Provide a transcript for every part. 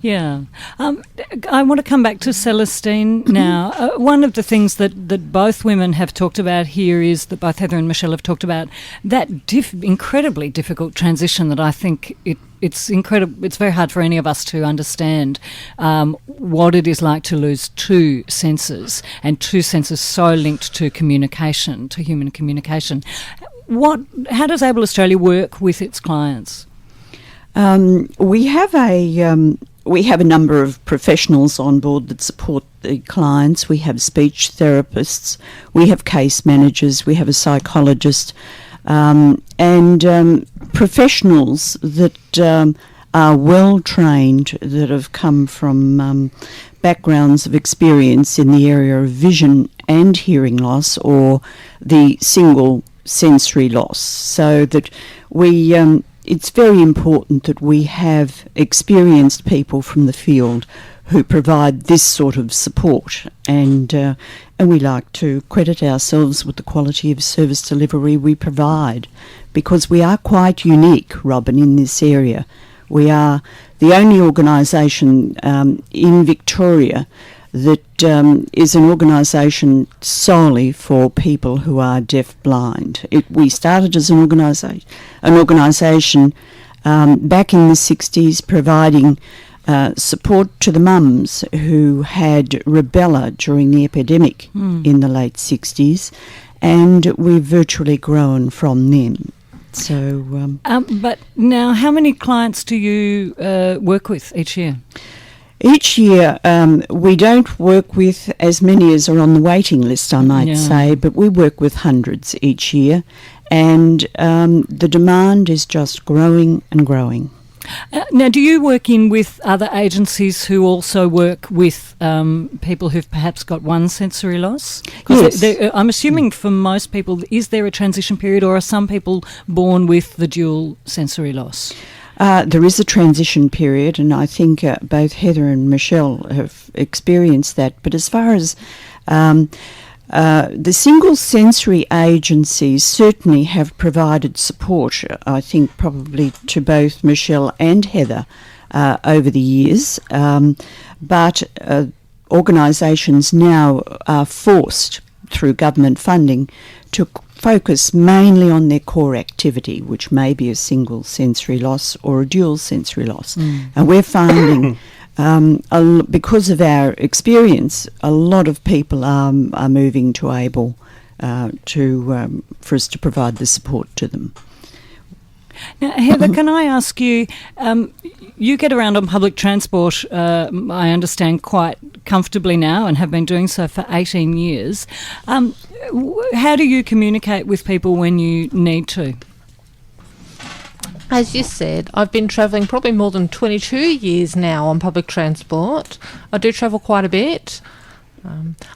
Yeah. I want to come back to Celestine now. One of the things that both women have talked about here is that both Heather and Michelle have talked about that incredibly difficult transition that I think it's incredible. It's very hard for any of us to understand what it is like to lose two senses, and two senses so linked to communication, to human communication. How does Able Australia work with its clients? We have a number of professionals on board that support the clients. We have speech therapists, we have case managers, we have a psychologist, and professionals that are well trained, that have come from backgrounds of experience in the area of vision and hearing loss, or the single sensory loss, so that it's very important that we have experienced people from the field who provide this sort of support, and we like to credit ourselves with the quality of service delivery we provide, because we are quite unique, Robin, in this area. We are the only organisation in Victoria that is an organisation solely for people who are deaf-blind. We started as an organisation back in the 60s, providing support to the mums who had rubella during the epidemic in the late 60s, and we've virtually grown from them. So, but now, how many clients do you work with each year? Each year, we don't work with as many as are on the waiting list, I might say, but we work with hundreds each year, and the demand is just growing and growing. Now, do you work in with other agencies who also work with people who've perhaps got one sensory loss? Yes. I'm assuming for most people, is there a transition period, or are some people born with the dual sensory loss? There is a transition period, and I think both Heather and Michelle have experienced that. But as far as the single sensory agencies certainly have provided support, I think probably to both Michelle and Heather over the years, but organisations now are forced through government funding to focus mainly on their core activity, which may be a single sensory loss or a dual sensory loss. And we're finding, because of our experience, a lot of people are moving to Able for us to provide the support to them. Now, Heather, can I ask you, you get around on public transport, I understand, quite comfortably now, and have been doing so for 18 years. How do you communicate with people when you need to? As you said, I've been travelling probably more than 22 years now on public transport. I do travel quite a bit.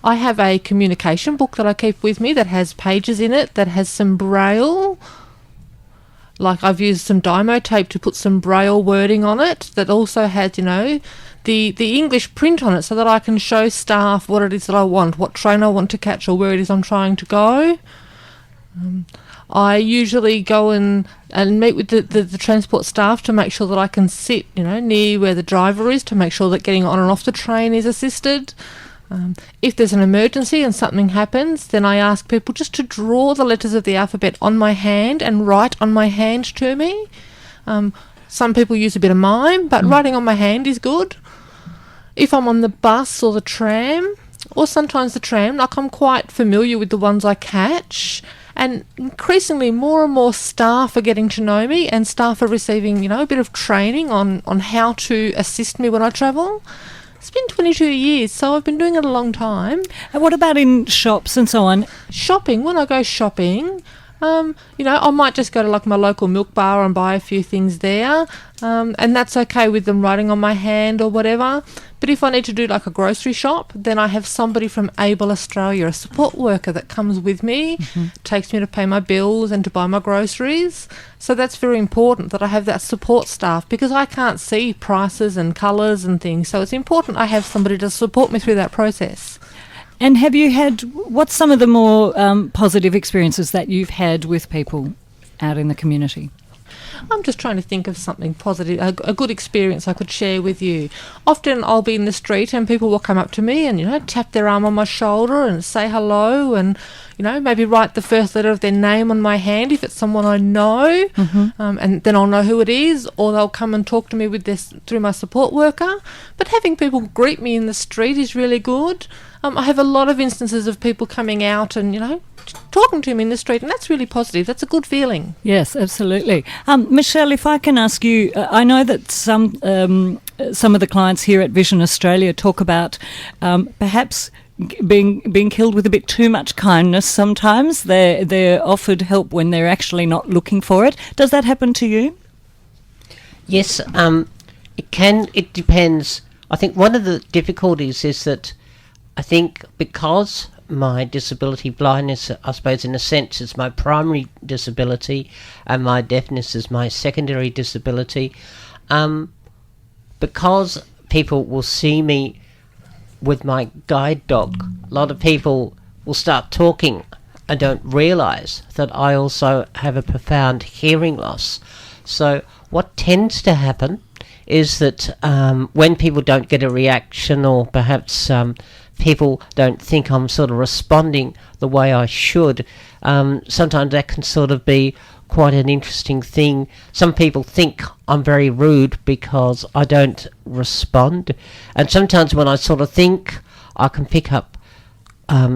I have a communication book that I keep with me that has pages in it, that has some braille. Like, I've used some Dymo tape to put some braille wording on it that also has, the English print on it, so that I can show staff what it is that I want, what train I want to catch, or where it is I'm trying to go. I usually go and meet with the transport staff to make sure that I can sit, near where the driver is, to make sure that getting on and off the train is assisted. If there's an emergency and something happens, then I ask people just to draw the letters of the alphabet on my hand and write on my hand to me. Some people use a bit of mime, but writing on my hand is good. If I'm on the bus or the tram, or sometimes the tram, I'm quite familiar with the ones I catch, and increasingly more and more staff are getting to know me, and staff are receiving, a bit of training on how to assist me when I travel. It's been 22 years, so I've been doing it a long time. And what about in shops and so on? Shopping, when I go shopping, I might just go to my local milk bar and buy a few things there, and that's okay with them writing on my hand or whatever. But if I need to do a grocery shop, then I have somebody from Able Australia, a support worker, that comes with me, takes me to pay my bills and to buy my groceries. So that's very important that I have that support staff, because I can't see prices and colours and things. So it's important I have somebody to support me through that process. And what's some of the more positive experiences that you've had with people out in the community? I'm just trying to think of something positive, a good experience I could share with you. Often I'll be in the street and people will come up to me and, tap their arm on my shoulder and say hello and, maybe write the first letter of their name on my hand if it's someone I know, and then I'll know who it is, or they'll come and talk to me through my support worker. But having people greet me in the street is really good. I have a lot of instances of people coming out and, talking to me in the street, and that's really positive. That's a good feeling. Yes, absolutely. Michelle, if I can ask you, I know that some of the clients here at Vision Australia talk about perhaps being killed with a bit too much kindness sometimes. They're offered help when they're actually not looking for it. Does that happen to you? Yes, it can. It depends. I think one of the difficulties is that I think because my disability, blindness, I suppose in a sense is my primary disability and my deafness is my secondary disability, because people will see me with my guide dog, a lot of people will start talking and don't realise that I also have a profound hearing loss. So what tends to happen is that when people don't get a reaction, or perhaps people don't think I'm sort of responding the way I should, sometimes that can sort of be quite an interesting thing. Some people think I'm very rude because I don't respond, and sometimes when I sort of think I can pick up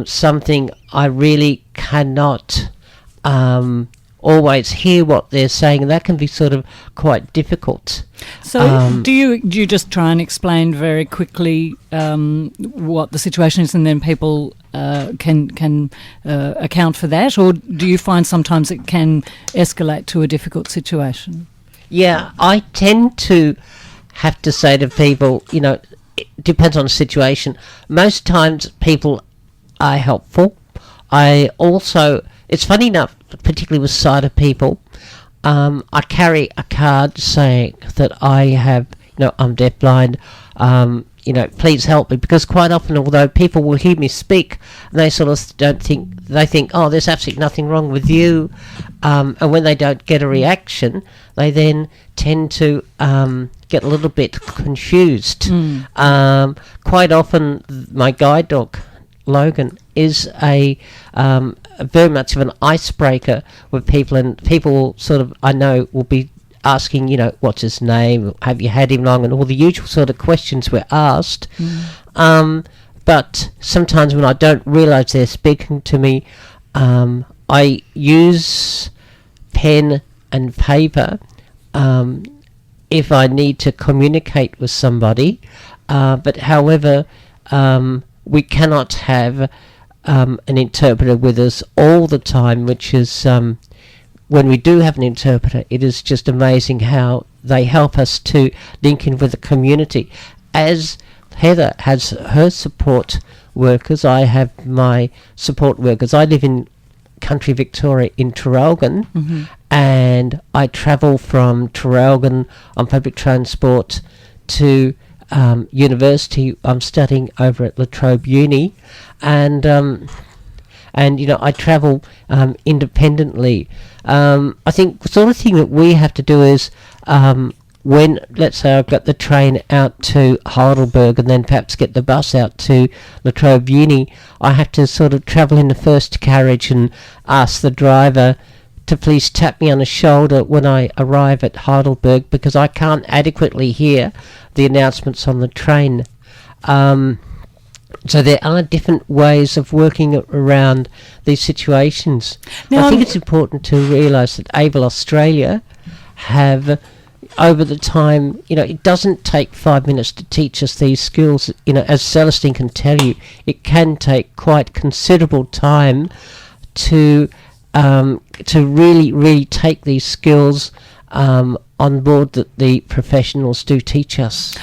something, I really cannot always hear what they're saying, and that can be sort of quite difficult. So do you just try and explain very quickly what the situation is, and then people can account for that, or do you find sometimes it can escalate to a difficult situation? Yeah, I tend to have to say to people, it depends on the situation. Most times people are helpful. It's funny enough, particularly with sighted people, I carry a card saying that I have, I'm deafblind, please help me, because quite often, although people will hear me speak, they sort of they think, oh, there's absolutely nothing wrong with you, and when they don't get a reaction, they then tend to get a little bit confused. Quite often, my guide dog, Logan, is a very much of an icebreaker with people, and people sort of, I know, will be asking, what's his name, have you had him long, and all the usual sort of questions we're asked. But sometimes when I don't realise they're speaking to me, I use pen and paper if I need to communicate with somebody, but however, we cannot have an interpreter with us all the time, which is when we do have an interpreter, it is just amazing how they help us to link in with the community. As Heather has her support workers, I have my support workers. I live in country Victoria in Traralgon, and I travel from Traralgon on public transport to university. I'm studying over at La Trobe Uni, and I travel independently. I think the sort of thing that we have to do is when, let's say, I've got the train out to Heidelberg and then perhaps get the bus out to La Trobe Uni, I have to sort of travel in the first carriage and ask the driver to please tap me on the shoulder when I arrive at Heidelberg, because I can't adequately hear the announcements on the train. So there are different ways of working around these situations. Now, I think it's important to realise that Able Australia have, over the time, it doesn't take 5 minutes to teach us these skills. As Celestine can tell you, it can take quite considerable time to really, really take these skills on board that the professionals do teach us.